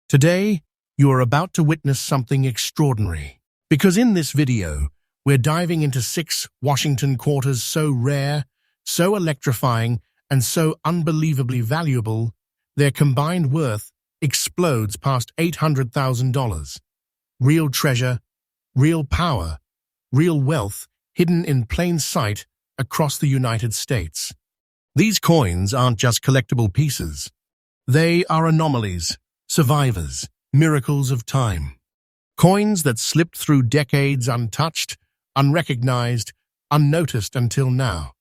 Today, you are about to witness something extraordinary. Because in this video, we're diving into 6 Washington quarters so rare, so electrifying, and so unbelievably valuable, their combined worth explodes past $800,000. Real treasure, real power, real wealth hidden in plain sight across the United States. These coins aren't just collectible pieces. They are anomalies, survivors, miracles of time. Coins that slipped through decades untouched, unrecognized, unnoticed until now.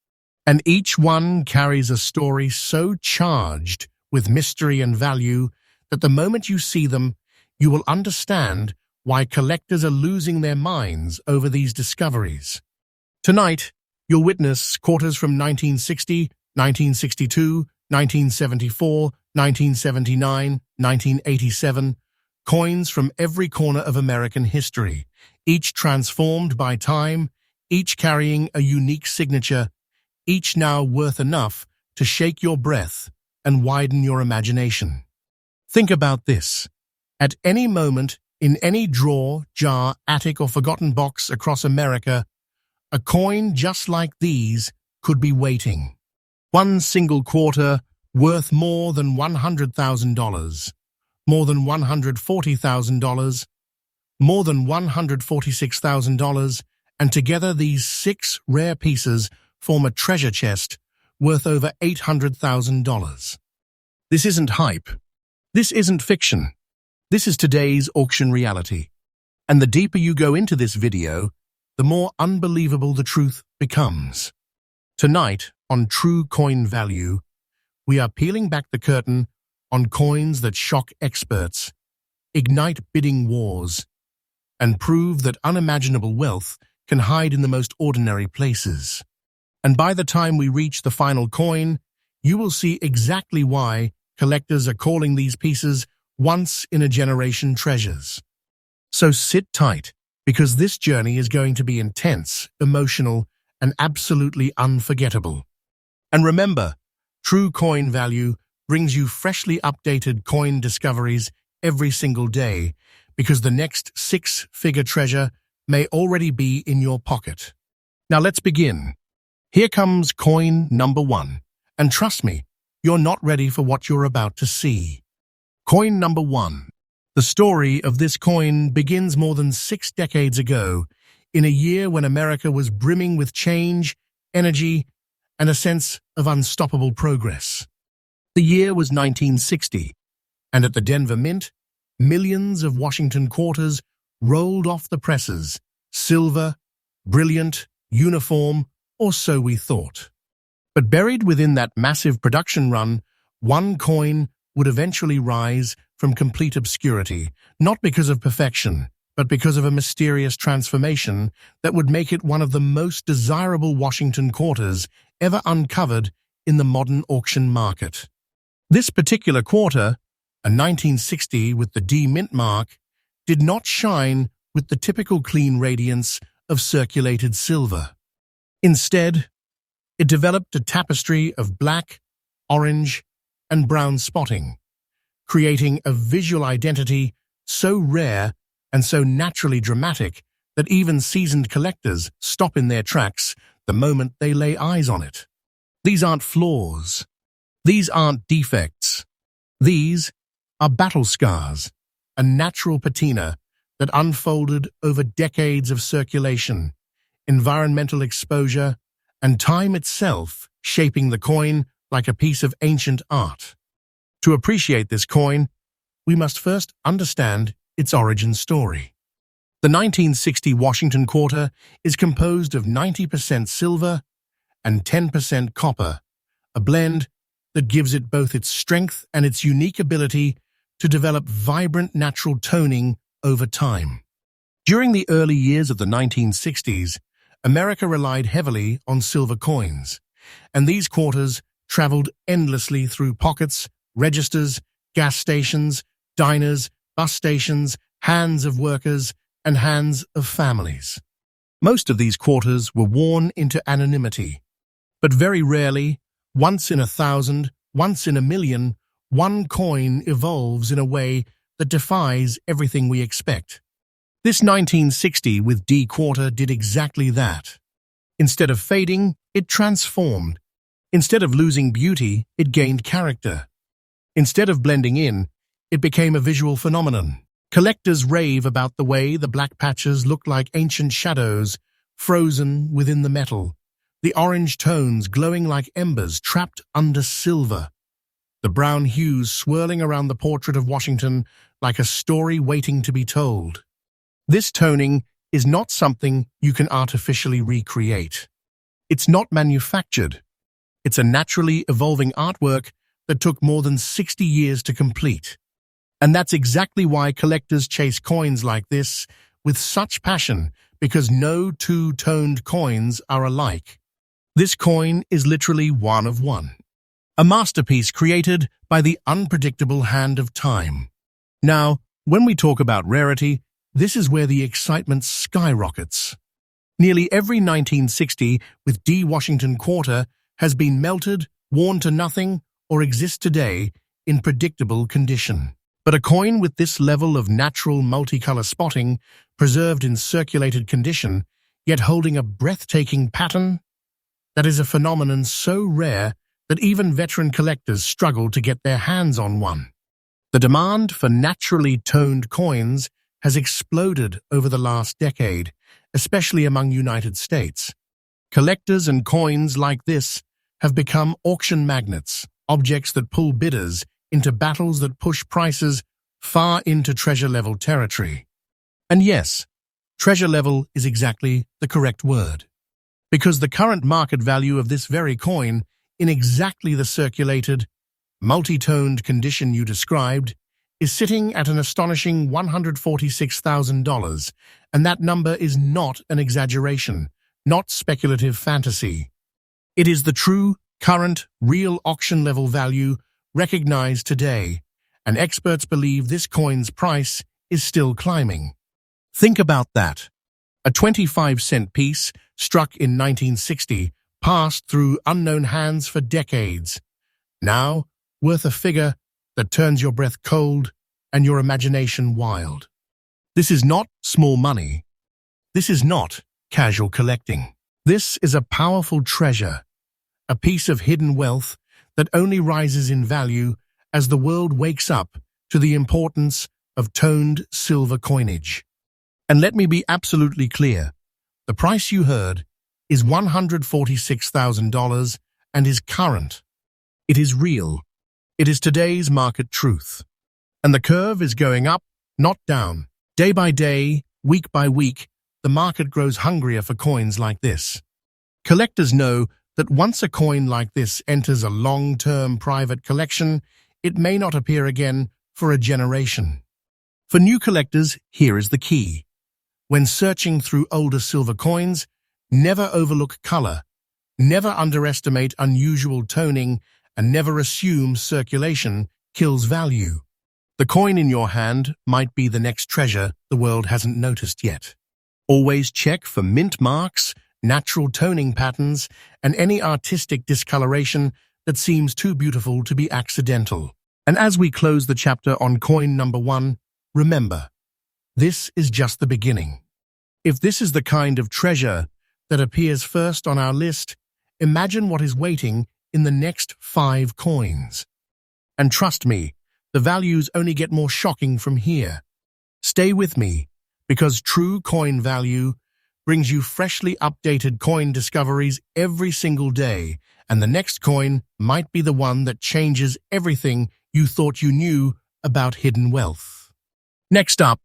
And each one carries a story so charged with mystery and value that the moment you see them, you will understand why collectors are losing their minds over these discoveries. Tonight, you'll witness quarters from 1960, 1962, 1974, 1979, 1987, coins from every corner of American history, each transformed by time, each carrying a unique signature, each now worth enough to shake your breath and widen your imagination. Think about this. At any moment, in any drawer, jar, attic, or forgotten box across America, a coin just like these could be waiting. One single quarter worth more than $100,000, more than $140,000, more than $146,000, and together these 6 rare pieces form a treasure chest worth over $800,000. This isn't hype. This isn't fiction. This is today's auction reality. And the deeper you go into this video, the more unbelievable the truth becomes. Tonight, on True Coin Value, we are peeling back the curtain on coins that shock experts, ignite bidding wars, and prove that unimaginable wealth can hide in the most ordinary places. And by the time we reach the final coin, you will see exactly why collectors are calling these pieces once-in-a-generation treasures. So sit tight, because this journey is going to be intense, emotional, and absolutely unforgettable. And remember, True Coin Value brings you freshly updated coin discoveries every single day, because the next 6-figure treasure may already be in your pocket. Now let's begin. Here comes coin number 1, and trust me, you're not ready for what you're about to see. Coin number 1. The story of this coin begins more than 6 decades ago, in a year when America was brimming with change, energy, and a sense of unstoppable progress. The year was 1960, and at the Denver Mint, millions of Washington quarters rolled off the presses, silver, brilliant, uniform, or so we thought. But buried within that massive production run, one coin would eventually rise from complete obscurity, not because of perfection, but because of a mysterious transformation that would make it one of the most desirable Washington quarters ever uncovered in the modern auction market. This particular quarter, a 1960 with the D mint mark, did not shine with the typical clean radiance of circulated silver. Instead, it developed a tapestry of black, orange, and brown spotting, creating a visual identity so rare and so naturally dramatic that even seasoned collectors stop in their tracks the moment they lay eyes on it. These aren't flaws. These aren't defects. These are battle scars, a natural patina that unfolded over decades of circulation, environmental exposure, and time itself shaping the coin like a piece of ancient art. To appreciate this coin, we must first understand its origin story. The 1960 Washington quarter is composed of 90% silver and 10% copper, a blend that gives it both its strength and its unique ability to develop vibrant natural toning over time. During the early years of the 1960s, America relied heavily on silver coins, and these quarters traveled endlessly through pockets, registers, gas stations, diners, bus stations, hands of workers, and hands of families. Most of these quarters were worn into anonymity, but very rarely, once in 1,000, once in 1,000,000, one coin evolves in a way that defies everything we expect. This 1960 with D quarter did exactly that. Instead of fading, it transformed. Instead of losing beauty, it gained character. Instead of blending in, it became a visual phenomenon. Collectors rave about the way the black patches look like ancient shadows, frozen within the metal, the orange tones glowing like embers trapped under silver, the brown hues swirling around the portrait of Washington like a story waiting to be told. This toning is not something you can artificially recreate. It's not manufactured. It's a naturally evolving artwork that took more than 60 years to complete. And that's exactly why collectors chase coins like this with such passion, because no two-toned coins are alike. This coin is literally one of one, a masterpiece created by the unpredictable hand of time. Now, when we talk about rarity, this is where the excitement skyrockets. Nearly every 1960 with D Washington quarter has been melted, worn to nothing, or exists today in predictable condition. But a coin with this level of natural multicolor spotting, preserved in circulated condition, yet holding a breathtaking pattern, that is a phenomenon so rare that even veteran collectors struggle to get their hands on one. The demand for naturally toned coins has exploded over the last decade, especially among United States. Collectors and coins like this have become auction magnets, objects that pull bidders into battles that push prices far into treasure-level territory. And yes, treasure-level is exactly the correct word, because the current market value of this very coin, in exactly the circulated, multi-toned condition you described, is sitting at an astonishing $146,000, and that number is not an exaggeration, not speculative fantasy. It is the true, current, real auction-level value recognized today, and experts believe this coin's price is still climbing. Think about that. A 25-cent piece, struck in 1960, passed through unknown hands for decades. Now, worth a figure that turns your breath cold and your imagination wild. This is not small money. This is not casual collecting. This is a powerful treasure, a piece of hidden wealth that only rises in value as the world wakes up to the importance of toned silver coinage. And let me be absolutely clear, the price you heard is $146,000 and is current. It is real. It is today's market truth. And the curve is going up, not down. Day by day, week by week, the market grows hungrier for coins like this. Collectors know that once a coin like this enters a long-term private collection, it may not appear again for a generation. For new collectors, here is the key. When searching through older silver coins, never overlook color, never underestimate unusual toning, and never assume circulation kills value. The coin in your hand might be the next treasure the world hasn't noticed yet. Always check for mint marks, natural toning patterns, and any artistic discoloration that seems too beautiful to be accidental. And as we close the chapter on coin number 1, remember, this is just the beginning. If this is the kind of treasure that appears first on our list, imagine what is waiting in the next 5 coins. And trust me, the values only get more shocking from here. Stay with me, because true coin value brings you freshly updated coin discoveries every single day, and the next coin might be the one that changes everything you thought you knew about hidden wealth. Next up,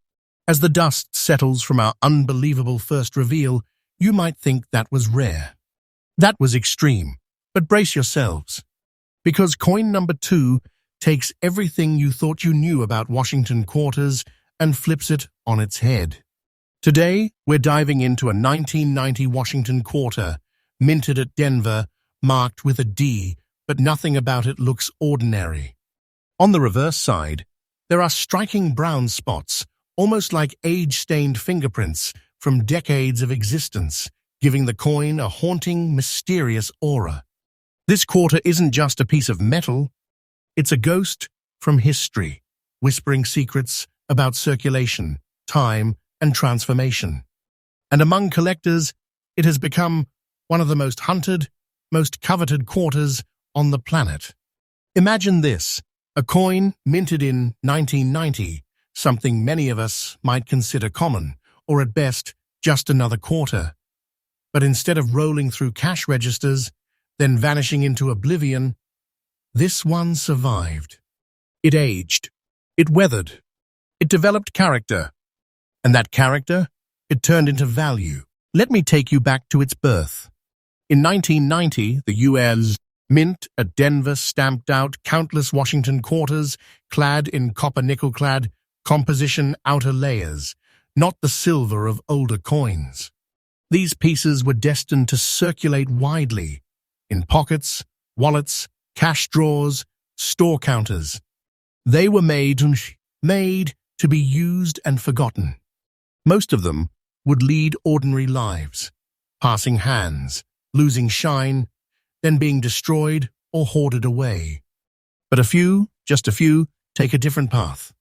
as the dust settles from our unbelievable first reveal, you might think that was rare. That was extreme, but brace yourselves, because coin number 2 takes everything you thought you knew about Washington quarters and flips it on its head. Today, we're diving into a 1990 Washington quarter, minted at Denver, marked with a D, but nothing about it looks ordinary. On the reverse side, there are striking brown spots, almost like age-stained fingerprints from decades of existence, giving the coin a haunting, mysterious aura. This quarter isn't just a piece of metal, it's a ghost from history, whispering secrets about circulation, time, and transformation. And among collectors, it has become one of the most hunted, most coveted quarters on the planet. Imagine this, a coin minted in 1990, something many of us might consider common, or at best, just another quarter. But instead of rolling through cash registers, then vanishing into oblivion, this one survived. It aged. It weathered. It developed character. And that character, it turned into value. Let me take you back to its birth. In 1990, the U.S. Mint at Denver stamped out countless Washington quarters clad in copper-nickel-clad composition outer layers, not the silver of older coins. These pieces were destined to circulate widely, in pockets, wallets, cash drawers, store counters. They were made to be used and forgotten. Most of them would lead ordinary lives, passing hands, losing shine, then being destroyed or hoarded away. But a few, just a few, take a different path.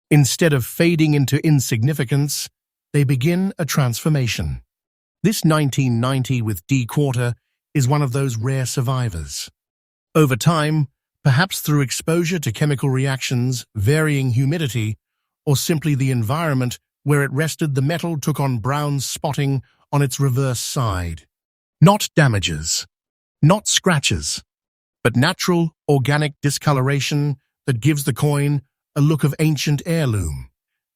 Instead of fading into insignificance, they begin a transformation. This 1990 with D quarter is one of those rare survivors. Over time, perhaps through exposure to chemical reactions, varying humidity, or simply the environment where it rested, the metal took on brown spotting on its reverse side. Not damages, not scratches, but natural, organic discoloration that gives the coin a look of ancient heirloom,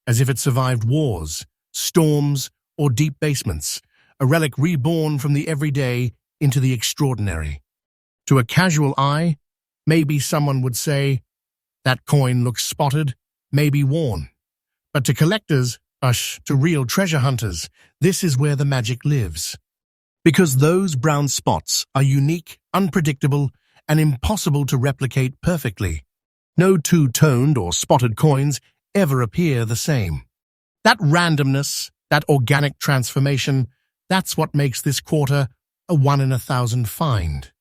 as if it survived wars, storms, or deep basements, a relic reborn from the everyday into the extraordinary. To a casual eye, maybe someone would say, that coin looks spotted, maybe worn. But to collectors, to real treasure hunters, this is where the magic lives. Because those brown spots are unique, unpredictable, and impossible to replicate perfectly. No two-toned or spotted coins ever appear the same. That randomness, that organic transformation, that's what makes this quarter a 1 in 1,000 find.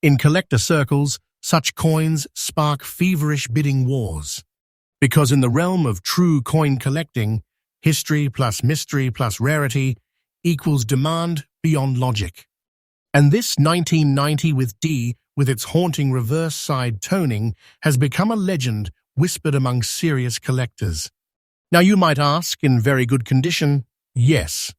In collector circles, such coins spark feverish bidding wars. Because in the realm of true coin collecting, history plus mystery plus rarity equals demand beyond logic. And this 1990 with D, with its haunting reverse side toning, has become a legend whispered among serious collectors. Now you might ask, in very good condition, yes.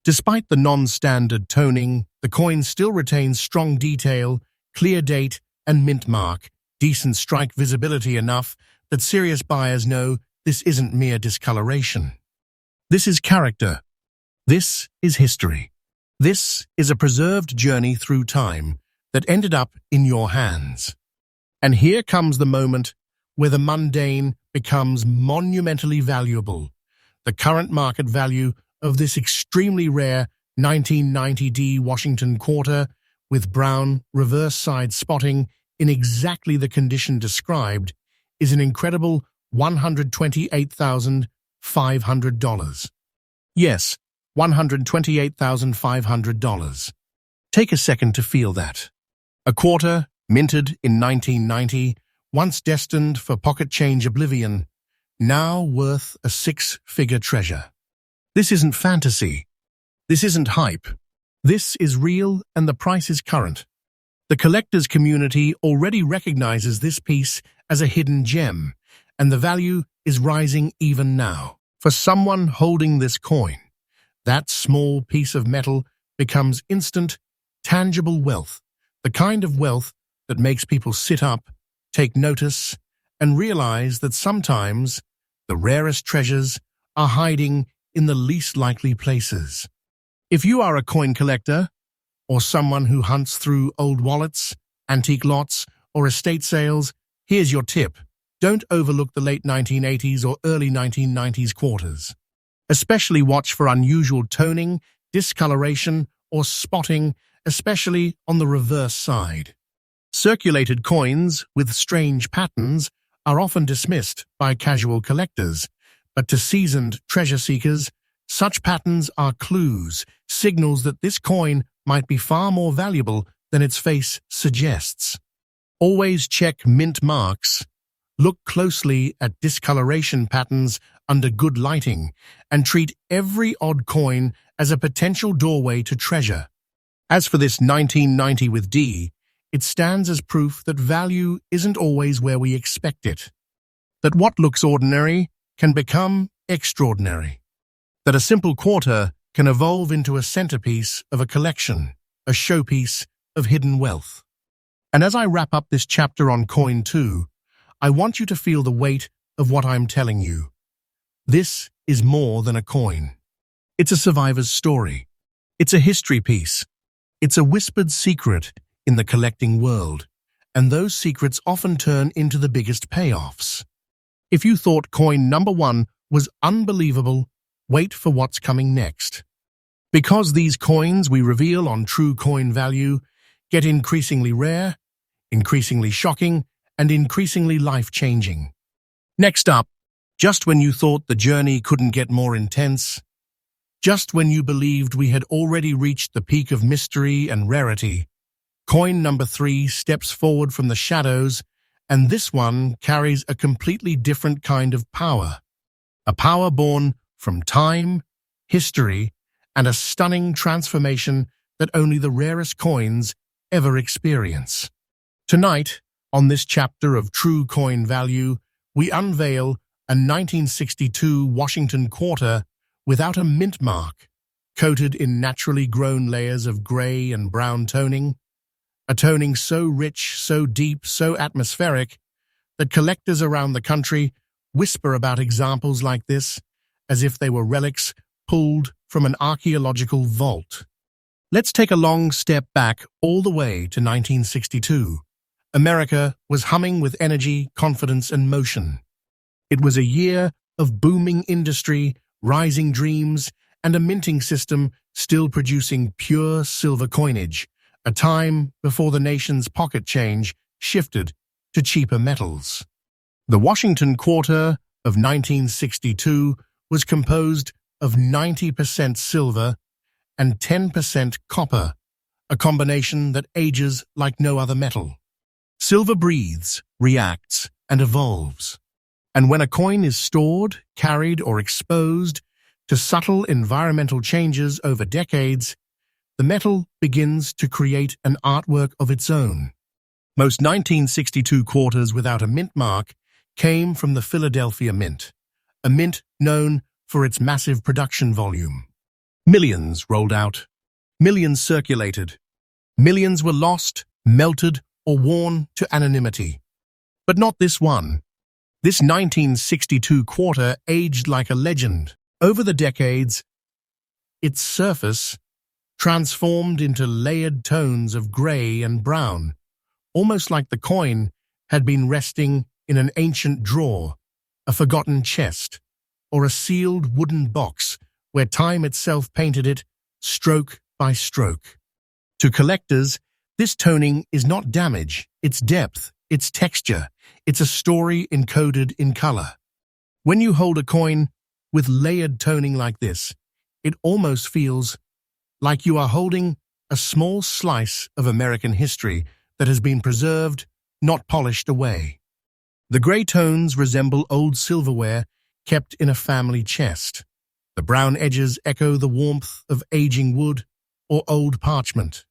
Despite the non-standard toning, the coin still retains strong detail, clear date, and mint mark, decent strike visibility enough that serious buyers know this isn't mere discoloration. This is character. This is history. This is a preserved journey through time that ended up in your hands. And here comes the moment where the mundane becomes monumentally valuable. The current market value of this extremely rare 1990D Washington quarter with brown reverse side spotting in exactly the condition described is an incredible $128,500. Yes, $128,500. Take a second to feel that. A quarter, minted in 1990, once destined for pocket change oblivion, now worth a six-figure treasure. This isn't fantasy. This isn't hype. This is real, and the price is current. The collectors community already recognizes this piece as a hidden gem, and the value is rising even now. For someone holding this coin, that small piece of metal becomes instant, tangible wealth, the kind of wealth that makes people sit up, take notice, and realize that sometimes the rarest treasures are hiding in the least likely places. If you are a coin collector, or someone who hunts through old wallets, antique lots, or estate sales, here's your tip. Don't overlook the late 1980s or early 1990s quarters. Especially watch for unusual toning, discoloration, or spotting, especially on the reverse side. Circulated coins with strange patterns are often dismissed by casual collectors, but to seasoned treasure seekers, such patterns are clues, signals that this coin might be far more valuable than its face suggests. Always check mint marks. Look closely at discoloration patterns under good lighting and treat every odd coin as a potential doorway to treasure. As for this 1990 with D, it stands as proof that value isn't always where we expect it. That what looks ordinary can become extraordinary. That a simple quarter can evolve into a centerpiece of a collection, a showpiece of hidden wealth. And as I wrap up this chapter on Coin 2, I want you to feel the weight of what I'm telling you. This is more than a coin. It's a survivor's story. It's a history piece. It's a whispered secret in the collecting world, and those secrets often turn into the biggest payoffs. If you thought coin number 1 was unbelievable, wait for what's coming next. Because these coins we reveal on True Coin Value get increasingly rare, increasingly shocking, and increasingly life-changing. Next up, just when you thought the journey couldn't get more intense, just when you believed we had already reached the peak of mystery and rarity, coin number 3 steps forward from the shadows, and this one carries a completely different kind of power. A power born from time, history, and a stunning transformation that only the rarest coins ever experience. Tonight, on this chapter of True Coin Value, we unveil a 1962 Washington quarter without a mint mark, coated in naturally grown layers of gray and brown toning, a toning so rich, so deep, so atmospheric that collectors around the country whisper about examples like this as if they were relics pulled from an archaeological vault. Let's take a long step back all the way to 1962. America was humming with energy, confidence, and motion. It was a year of booming industry, rising dreams, and a minting system still producing pure silver coinage, a time before the nation's pocket change shifted to cheaper metals. The Washington quarter of 1962 was composed of 90% silver and 10% copper, a combination that ages like no other metal. Silver breathes, reacts, and evolves. And when a coin is stored, carried, or exposed to subtle environmental changes over decades, the metal begins to create an artwork of its own. Most 1962 quarters without a mint mark came from the Philadelphia Mint, a mint known for its massive production volume. Millions rolled out, millions circulated, millions were lost, melted, or worn to anonymity. But not this one. This 1962 quarter aged like a legend. Over the decades, its surface transformed into layered tones of gray and brown, almost like the coin had been resting in an ancient drawer, a forgotten chest, or a sealed wooden box where time itself painted it stroke by stroke. To collectors, this toning is not damage, it's depth, it's texture, it's a story encoded in color. When you hold a coin with layered toning like this, it almost feels like you are holding a small slice of American history that has been preserved, not polished away. The gray tones resemble old silverware kept in a family chest. The brown edges echo the warmth of aging wood or old parchment,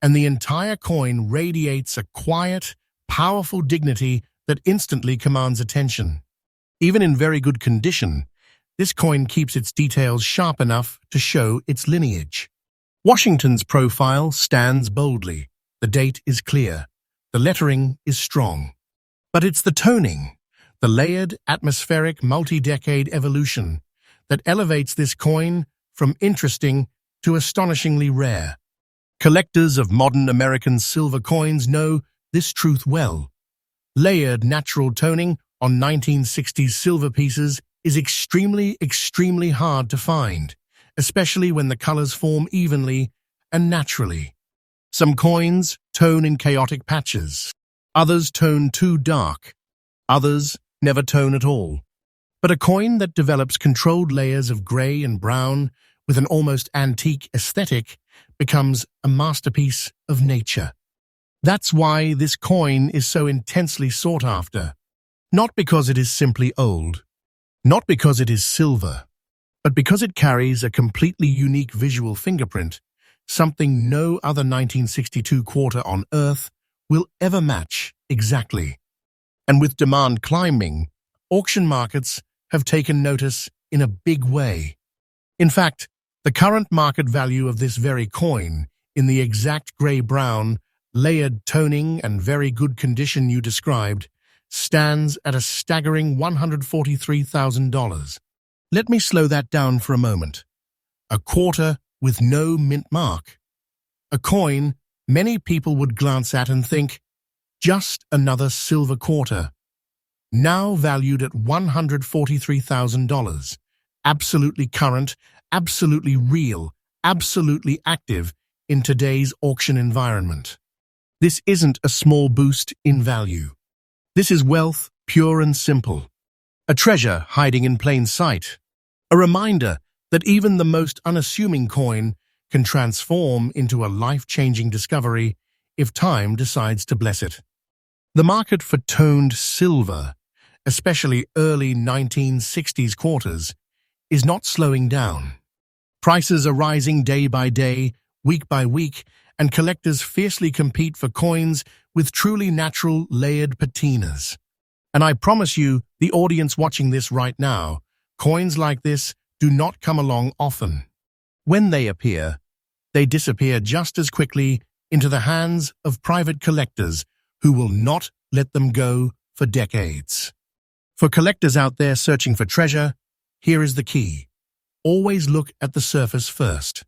and the entire coin radiates a quiet, powerful dignity that instantly commands attention. Even in very good condition, this coin keeps its details sharp enough to show its lineage. Washington's profile stands boldly. The date is clear. The lettering is strong. But it's the toning, the layered, atmospheric, multi-decade evolution that elevates this coin from interesting to astonishingly rare. Collectors of modern American silver coins know this truth well. Layered natural toning on 1960s silver pieces is extremely hard to find, especially when the colors form evenly and naturally. Some coins tone in chaotic patches. Others tone too dark. Others never tone at all. But a coin that develops controlled layers of gray and brown with an almost antique aesthetic becomes a masterpiece of nature. That's why this coin is so intensely sought after. Not because it is simply old, not because it is silver, but because it carries a completely unique visual fingerprint, something no other 1962 quarter on Earth will ever match exactly. And with demand climbing, auction markets have taken notice in a big way. In fact, the current market value of this very coin, in the exact grey-brown, layered toning and very good condition you described, stands at a staggering $143,000. Let me slow that down for a moment. A quarter with no mint mark. A coin many people would glance at and think, just another silver quarter. Now valued at $143,000. Absolutely current, absolutely real, absolutely active in today's auction environment. This isn't a small boost in value. This is wealth, pure and simple. A treasure hiding in plain sight. A reminder that even the most unassuming coin can transform into a life-changing discovery if time decides to bless it. The market for toned silver, especially early 1960s quarters, is not slowing down. Prices are rising day by day, week by week, and collectors fiercely compete for coins with truly natural layered patinas. And I promise you, the audience watching this right now, coins like this do not come along often. When they appear, they disappear just as quickly into the hands of private collectors who will not let them go for decades. For collectors out there searching for treasure, here is the key. Always look at the surface first.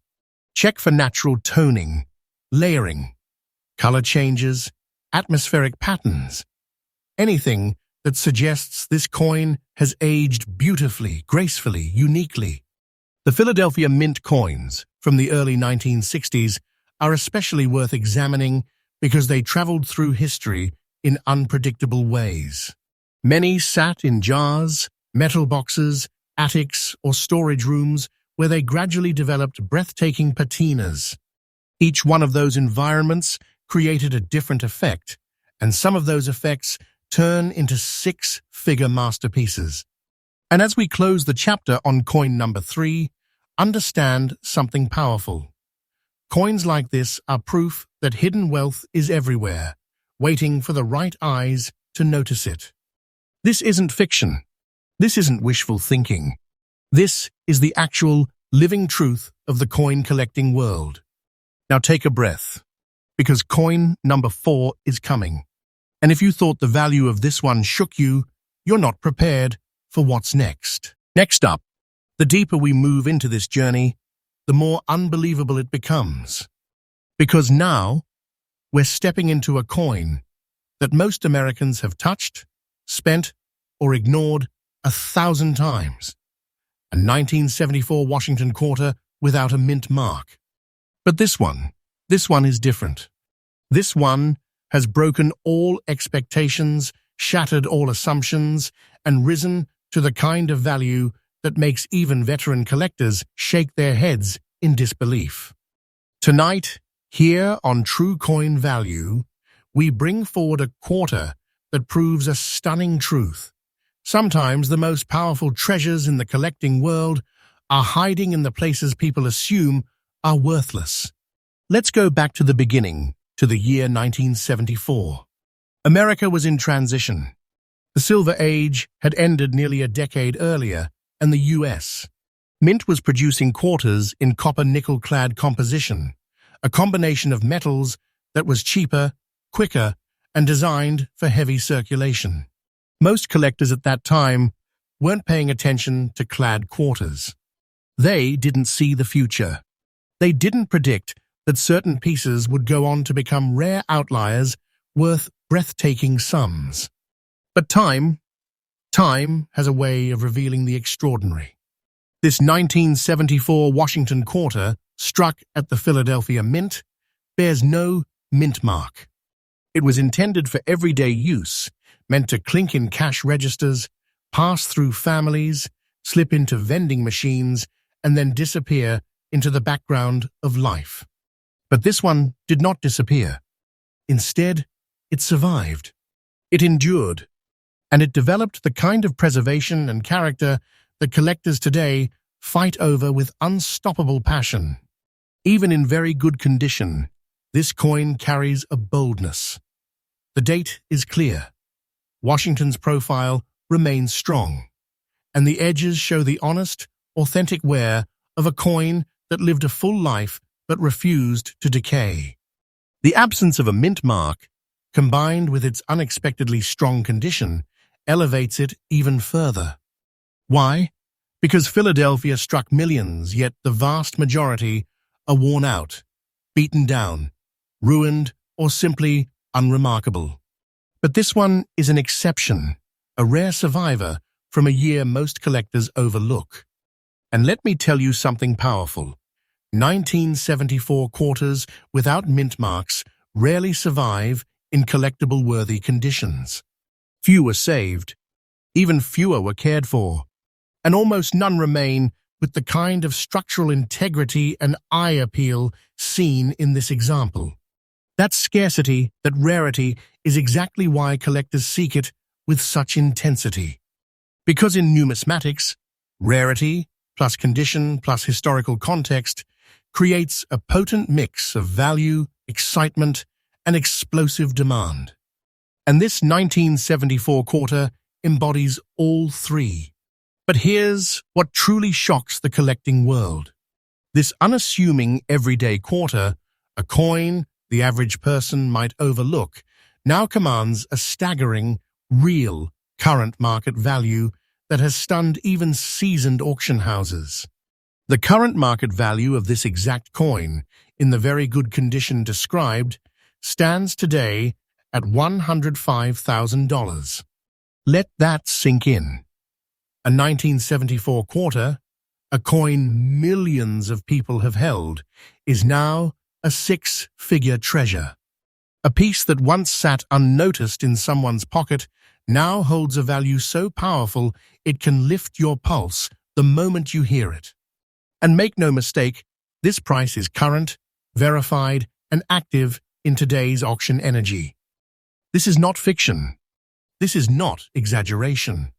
Check for natural toning, layering, color changes, atmospheric patterns. Anything that suggests this coin has aged beautifully, gracefully, uniquely. The Philadelphia Mint coins from the early 1960s are especially worth examining because they traveled through history in unpredictable ways. Many sat in jars, metal boxes, attics, or storage rooms where they gradually developed breathtaking patinas. Each one of those environments created a different effect, and some of those effects turn into six-figure masterpieces. And as we close the chapter on coin number 3, understand something powerful. Coins like this are proof that hidden wealth is everywhere, waiting for the right eyes to notice it. This isn't fiction. This isn't wishful thinking. This is the actual living truth of the coin collecting world. Now take a breath, because coin number 4 is coming. And if you thought the value of this one shook you, you're not prepared for what's next. Next up, the deeper we move into this journey, the more unbelievable it becomes. Because now, we're stepping into a coin that most Americans have touched, spent, or ignored 1,000 times. A 1974 Washington quarter without a mint mark. But this one is different. This one has broken all expectations, shattered all assumptions, and risen to the kind of value that makes even veteran collectors shake their heads in disbelief. Tonight, here on True Coin Value, we bring forward a quarter that proves a stunning truth. Sometimes the most powerful treasures in the collecting world are hiding in the places people assume are worthless. Let's go back to the beginning, to the year 1974. America was in transition. The Silver Age had ended nearly a decade earlier, and the U.S. Mint was producing quarters in copper-nickel-clad composition, a combination of metals that was cheaper, quicker, and designed for heavy circulation. Most collectors at that time weren't paying attention to clad quarters. They didn't see the future. They didn't predict that certain pieces would go on to become rare outliers worth breathtaking sums. But time has a way of revealing the extraordinary. This 1974 Washington quarter, struck at the Philadelphia Mint, bears no mint mark. It was intended for everyday use, meant to clink in cash registers, pass through families, slip into vending machines, and then disappear into the background of life. But this one did not disappear. Instead, it survived. It endured. and it developed the kind of preservation and character that collectors today fight over with unstoppable passion. Even in very good condition, this coin carries a boldness. The date is clear. Washington's profile remains strong, and the edges show the honest, authentic wear of a coin that lived a full life but refused to decay. The absence of a mint mark, combined with its unexpectedly strong condition, elevates it even further. Why? Because Philadelphia struck millions, yet the vast majority are worn out, beaten down, ruined, or simply unremarkable. But this one is an exception, a rare survivor from a year most collectors overlook. And let me tell you something powerful. 1974 quarters without mint marks rarely survive in collectible-worthy conditions. Few were saved, even fewer were cared for, and almost none remain with the kind of structural integrity and eye appeal seen in this example. That scarcity, that rarity, is exactly why collectors seek it with such intensity. Because in numismatics, rarity plus condition plus historical context creates a potent mix of value, excitement, and explosive demand. And this 1974 quarter embodies all three. But here's what truly shocks the collecting world. This unassuming everyday quarter, a coin the average person might overlook, now commands a staggering, real, current market value that has stunned even seasoned auction houses. The current market value of this exact coin, in the very good condition described, stands today at $105,000. Let that sink in. A 1974 quarter, a coin millions of people have held, is now a six-figure treasure. A piece that once sat unnoticed in someone's pocket now holds a value so powerful it can lift your pulse the moment you hear it. And make no mistake, this price is current, verified, and active in today's auction energy. This is not fiction. This is not exaggeration.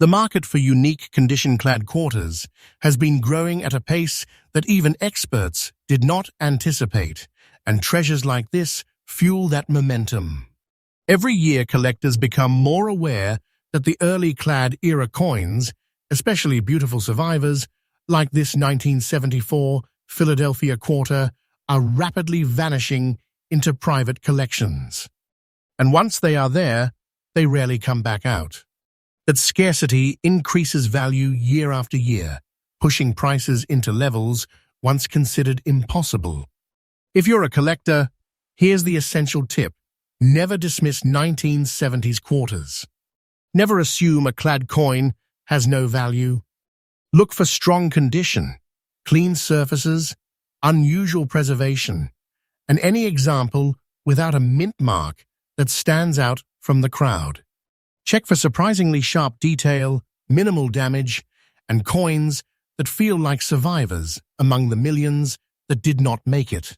The market for unique condition-clad quarters has been growing at a pace that even experts did not anticipate, and treasures like this fuel that momentum. Every year, collectors become more aware that the early clad era coins, especially beautiful survivors like this 1974 Philadelphia quarter, are rapidly vanishing into private collections. And once they are there, they rarely come back out. That scarcity increases value year after year, pushing prices into levels once considered impossible. If you're a collector, here's the essential tip. Never dismiss 1970s quarters. Never assume a clad coin has no value. Look for strong condition, clean surfaces, unusual preservation, and any example without a mint mark that stands out from the crowd. Check for surprisingly sharp detail, minimal damage, and coins that feel like survivors among the millions that did not make it.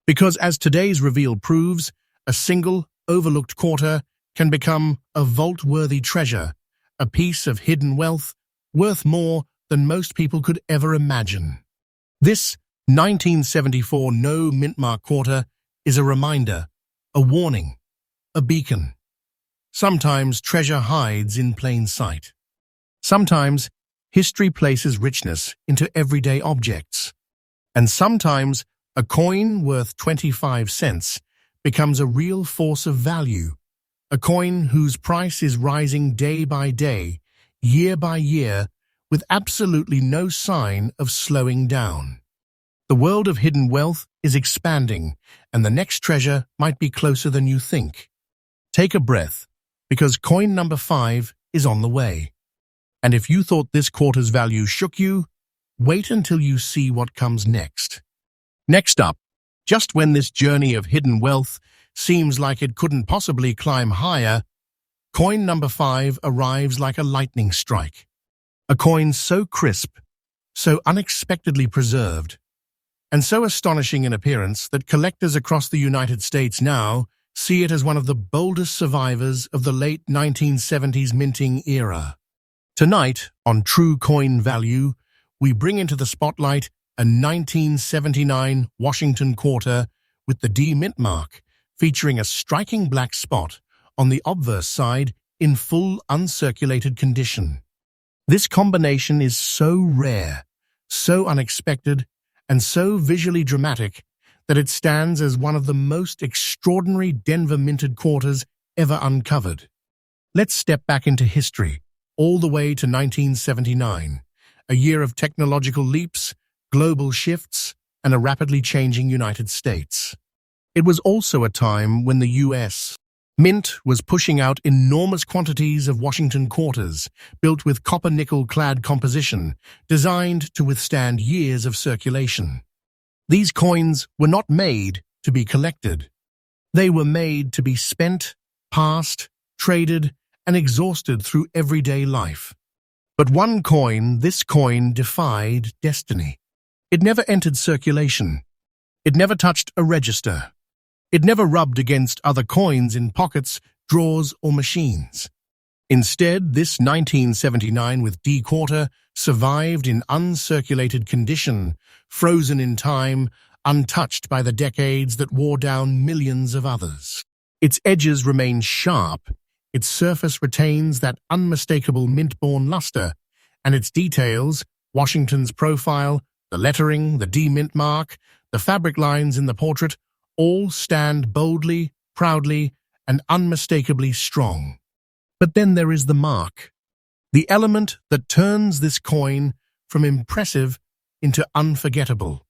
Because as today's reveal proves, a single, overlooked quarter can become a vault-worthy treasure, a piece of hidden wealth worth more than most people could ever imagine. This 1974 no mint mark quarter is a reminder, a warning, a beacon. Sometimes treasure hides in plain sight. Sometimes history places richness into everyday objects. And sometimes a coin worth 25 cents becomes a real force of value, a coin whose price is rising day by day, year by year, with absolutely no sign of slowing down. The world of hidden wealth is expanding, and the next treasure might be closer than you think. Take a breath, because coin number 5 is on the way. And if you thought this quarter's value shook you, wait until you see what comes next. Next up, just when this journey of hidden wealth seems like it couldn't possibly climb higher, coin number 5 arrives like a lightning strike. A coin so crisp, so unexpectedly preserved, and so astonishing in appearance that collectors across the United States now see it as one of the boldest survivors of the late 1970s minting era. Tonight, on True Coin Value, we bring into the spotlight a 1979 Washington Quarter with the D mint mark, featuring a striking black spot on the obverse side in full uncirculated condition. This combination is so rare, so unexpected, and so visually dramatic that it stands as one of the most extraordinary Denver minted quarters ever uncovered. Let's step back into history, all the way to 1979, a year of technological leaps, global shifts, and a rapidly changing United States. It was also a time when the U.S. Mint was pushing out enormous quantities of Washington quarters, built with copper-nickel-clad composition, designed to withstand years of circulation. These coins were not made to be collected. They were made to be spent, passed, traded, and exhausted through everyday life. But this coin defied destiny. It never entered circulation. It never touched a register. It never rubbed against other coins in pockets, drawers, or machines. Instead, this 1979 with D quarter survived in uncirculated condition, frozen in time, untouched by the decades that wore down millions of others. Its edges remain sharp, its surface retains that unmistakable mint-born luster, and its details, Washington's profile, the lettering, the D mint mark, the fabric lines in the portrait, all stand boldly, proudly, and unmistakably strong. But then there is the mark, the element that turns this coin from impressive into unforgettable,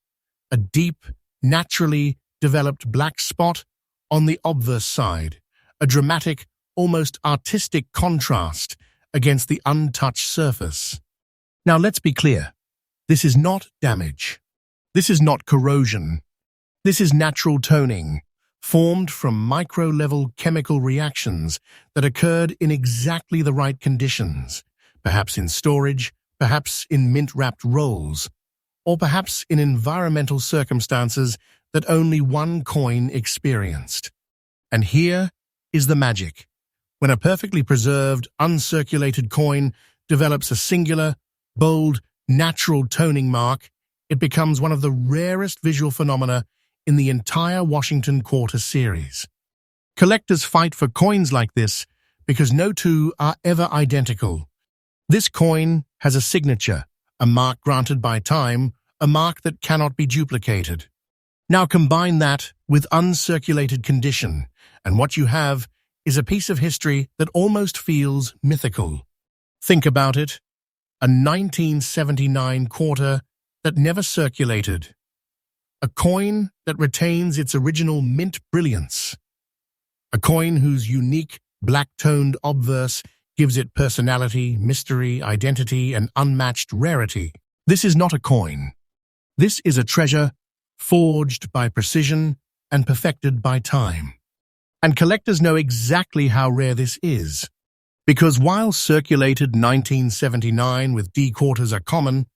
a deep, naturally developed black spot on the obverse side, a dramatic, almost artistic contrast against the untouched surface. Now let's be clear, this is not damage. This is not corrosion. This is natural toning, formed from micro-level chemical reactions that occurred in exactly the right conditions, perhaps in storage, perhaps in mint-wrapped rolls, or perhaps in environmental circumstances that only one coin experienced. And here is the magic. When a perfectly preserved, uncirculated coin develops a singular, bold, natural toning mark, it becomes one of the rarest visual phenomena in the entire Washington Quarter series. Collectors fight for coins like this because no two are ever identical. This coin has a signature, a mark granted by time, a mark that cannot be duplicated. Now combine that with uncirculated condition, and what you have is a piece of history that almost feels mythical. Think about it, a 1979 quarter that never circulated. A coin that retains its original mint brilliance. A coin whose unique, black-toned obverse gives it personality, mystery, identity, and unmatched rarity. This is not a coin. This is a treasure forged by precision and perfected by time. And collectors know exactly how rare this is. Because while circulated 1979 with D quarters are common,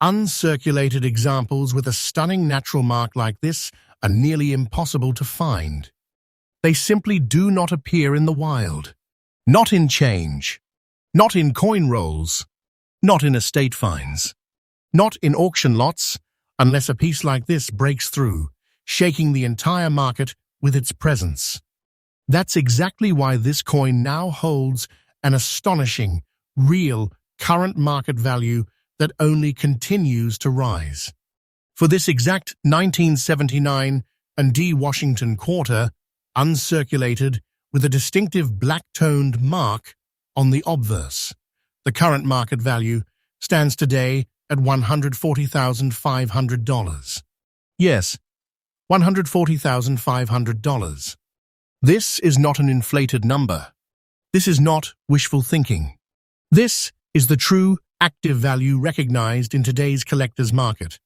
uncirculated examples with a stunning natural mark like this are nearly impossible to find. They simply do not appear in the wild. Not in change. Not in coin rolls. Not in estate finds. Not in auction lots, unless a piece like this breaks through, shaking the entire market with its presence. That's exactly why this coin now holds an astonishing, real, current market value that only continues to rise. For this exact 1979 and D Washington Quarter, uncirculated with a distinctive black-toned mark on the obverse, the current market value stands today at $140,500. Yes, $140,500. This is not an inflated number. This is not wishful thinking. This is the true active value recognized in today's collector's market,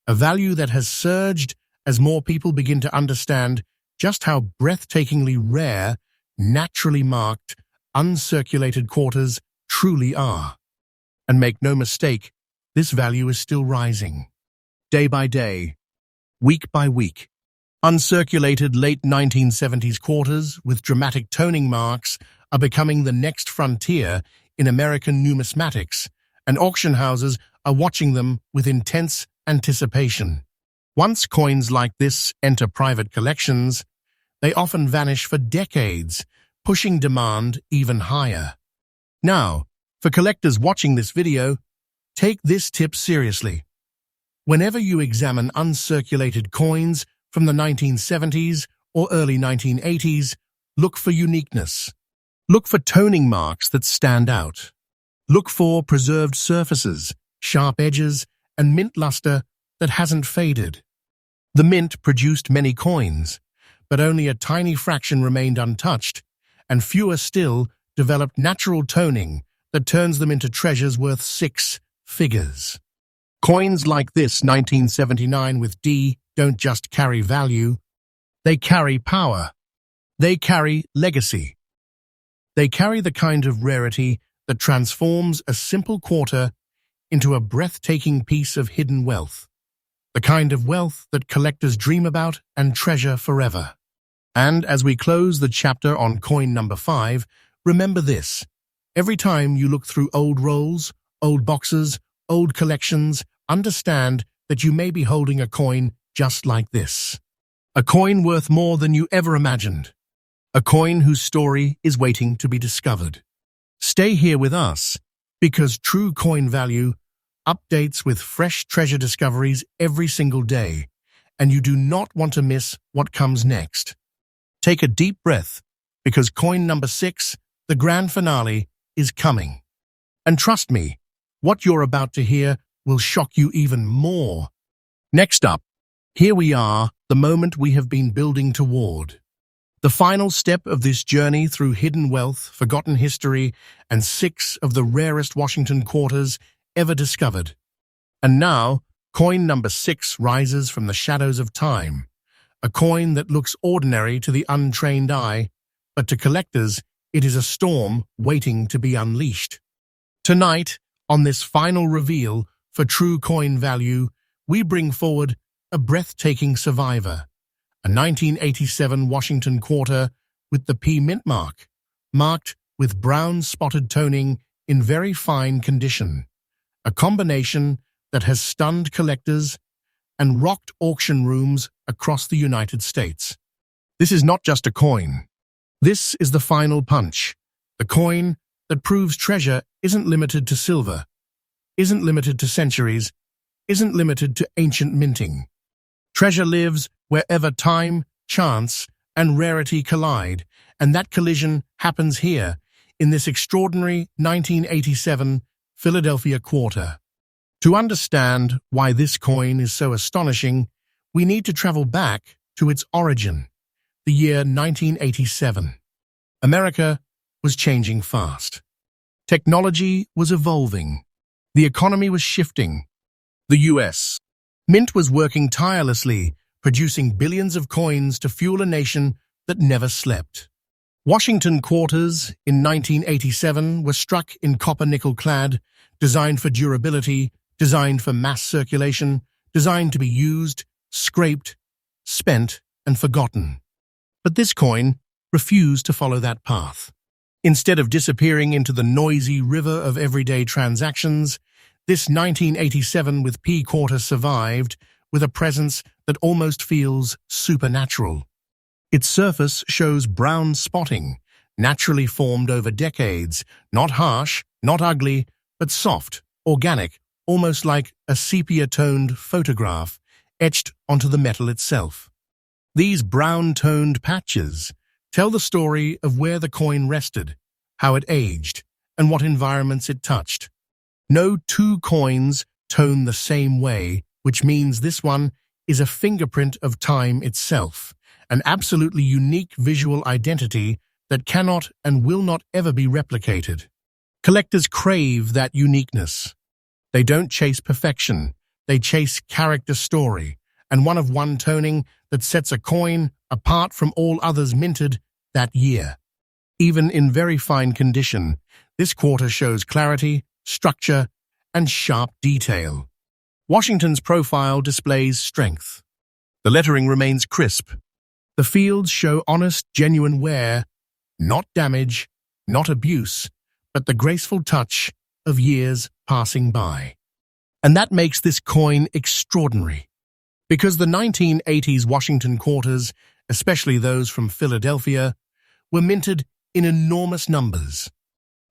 a value that has surged as more people begin to understand just how breathtakingly rare, naturally marked, uncirculated quarters truly are. And make no mistake, this value is still rising. Day by day, week by week, Uncirculated late 1970s quarters with dramatic toning marks are becoming the next frontier in American numismatics, and auction houses are watching them with intense anticipation. Once coins like this enter private collections, they often vanish for decades, pushing demand even higher. Now, for collectors watching this video, take this tip seriously. Whenever you examine uncirculated coins from the 1970s or early 1980s, look for uniqueness. Look for toning marks that stand out. Look for preserved surfaces, sharp edges, and mint luster that hasn't faded. The mint produced many coins, but only a tiny fraction remained untouched, and fewer still developed natural toning that turns them into treasures worth six figures. Coins like this 1979 with D don't just carry value, they carry power. They carry legacy. They carry the kind of rarity that transforms a simple quarter into a breathtaking piece of hidden wealth. The kind of wealth that collectors dream about and treasure forever. And as we close the chapter on coin number 5, remember this. Every time you look through old rolls, old boxes, old collections, understand that you may be holding a coin just like this. A coin worth more than you ever imagined. A coin whose story is waiting to be discovered. Stay here with us, because True Coin Value updates with fresh treasure discoveries every single day, and you do not want to miss what comes next. Take a deep breath, because coin number 6, the grand finale, is coming. And trust me, what you're about to hear will shock you even more. Next up, here we are, the moment we have been building toward. The final step of this journey through hidden wealth, forgotten history, and 6 of the rarest Washington quarters ever discovered. And now, coin number 6 rises from the shadows of time. A coin that looks ordinary to the untrained eye, but to collectors, it is a storm waiting to be unleashed. Tonight, on this final reveal for True Coin Value, we bring forward a breathtaking survivor, a 1987 Washington quarter with the P mint mark, marked with brown spotted toning in very fine condition, a combination that has stunned collectors and rocked auction rooms across the United States. This is not just a coin. This is the final punch, the coin that proves treasure isn't limited to silver, isn't limited to centuries, isn't limited to ancient minting. Treasure lives wherever time, chance, and rarity collide, and that collision happens here, in this extraordinary 1987 Philadelphia quarter. To understand why this coin is so astonishing, we need to travel back to its origin, the year 1987. America was changing fast. Technology was evolving. The economy was shifting. The U.S. Mint was working tirelessly, producing billions of coins to fuel a nation that never slept. Washington quarters in 1987 were struck in copper-nickel clad, designed for durability, designed for mass circulation, designed to be used, scraped, spent, and forgotten. But this coin refused to follow that path. Instead of disappearing into the noisy river of everyday transactions, this 1987 with P quarter survived with a presence that almost feels supernatural. Its surface shows brown spotting, naturally formed over decades, not harsh, not ugly, but soft, organic, almost like a sepia-toned photograph etched onto the metal itself. These brown-toned patches tell the story of where the coin rested, how it aged, and what environments it touched. No two coins tone the same way, which means this one is a fingerprint of time itself, an absolutely unique visual identity that cannot and will not ever be replicated. Collectors crave that uniqueness. They don't chase perfection, they chase character story, and one toning that sets a coin apart from all others minted that year. Even in very fine condition, this quarter shows clarity, structure, and sharp detail. Washington's profile displays strength. The lettering remains crisp. The fields show honest, genuine wear, not damage, not abuse, but the graceful touch of years passing by. And that makes this coin extraordinary. Because the 1980s Washington quarters, especially those from Philadelphia, were minted in enormous numbers.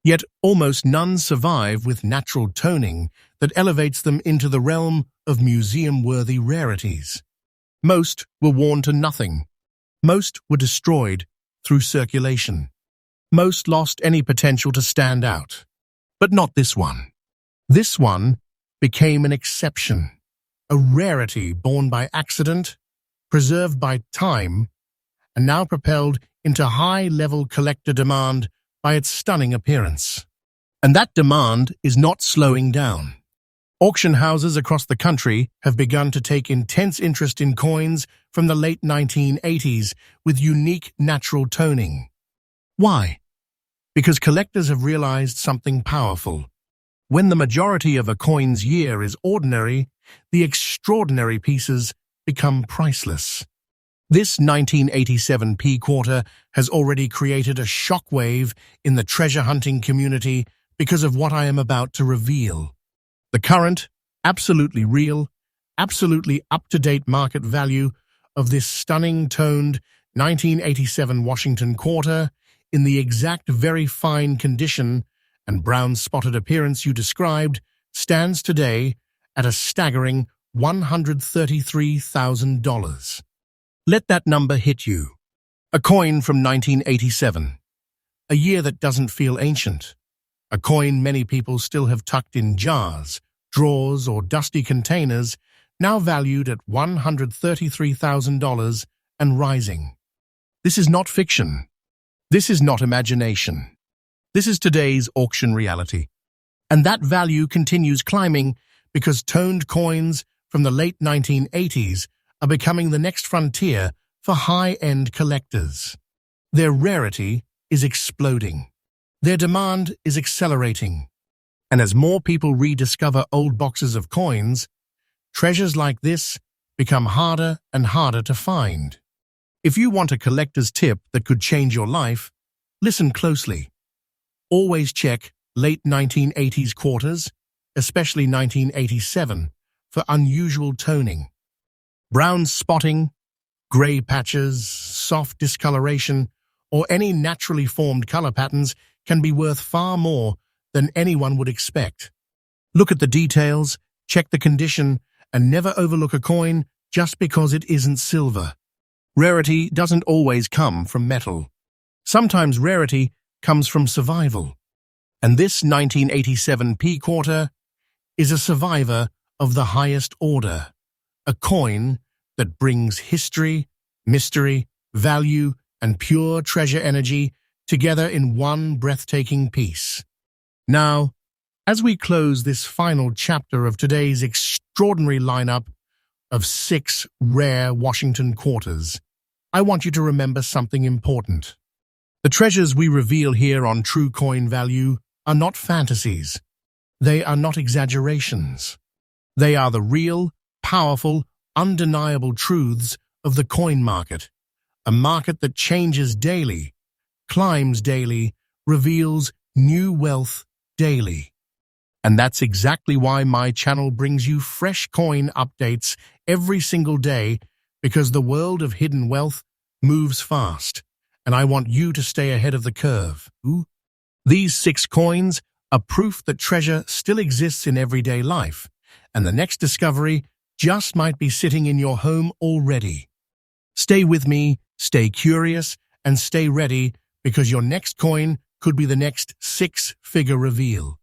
Yet almost none survive with natural toning that elevates them into the realm of museum-worthy rarities. Most were worn to nothing. Most were destroyed through circulation. Most lost any potential to stand out. But not this one. This one became an exception, a rarity born by accident, preserved by time, and now propelled into high-level collector demand by its stunning appearance. And that demand is not slowing down. Auction houses across the country have begun to take intense interest in coins from the late 1980s with unique natural toning. Why? Because collectors have realized something powerful. When the majority of a coin's year is ordinary, the extraordinary pieces become priceless. This 1987 P quarter has already created a shockwave in the treasure-hunting community because of what I am about to reveal. The current, absolutely real, absolutely up-to-date market value of this stunning toned 1987 Washington quarter in the exact very fine condition and brown-spotted appearance you described stands today at a staggering $133,000. Let that number hit you. A coin from 1987. A year that doesn't feel ancient. A coin many people still have tucked in jars, drawers, or dusty containers, now valued at $133,000 and rising. This is not fiction. This is not imagination. This is today's auction reality. And that value continues climbing because toned coins from the late 1980s are becoming the next frontier for high-end collectors. Their rarity is exploding. Their demand is accelerating. And as more people rediscover old boxes of coins, treasures like this become harder and harder to find. If you want a collector's tip that could change your life, listen closely. Always check late 1980s quarters, especially 1987, for unusual toning. Brown spotting, gray patches, soft discoloration, or any naturally formed color patterns can be worth far more than anyone would expect. Look at the details, check the condition, and never overlook a coin just because it isn't silver. Rarity doesn't always come from metal. Sometimes rarity comes from survival. And this 1987 P quarter is a survivor of the highest order. A coin that brings history, mystery, value, and pure treasure energy together in one breathtaking piece. Now, as we close this final chapter of today's extraordinary lineup of 6 rare Washington quarters, I want you to remember something important. The treasures we reveal here on True Coin Value are not fantasies. They are not exaggerations. They are the real, powerful, undeniable truths of the coin market, a market that changes daily, climbs daily, reveals new wealth daily. And that's exactly why my channel brings you fresh coin updates every single day, because the world of hidden wealth moves fast, and I want you to stay ahead of the curve. These 6 coins are proof that treasure still exists in everyday life, and the next discovery just might be sitting in your home already. Stay with me, stay curious, and stay ready, because your next coin could be the next 6-figure reveal.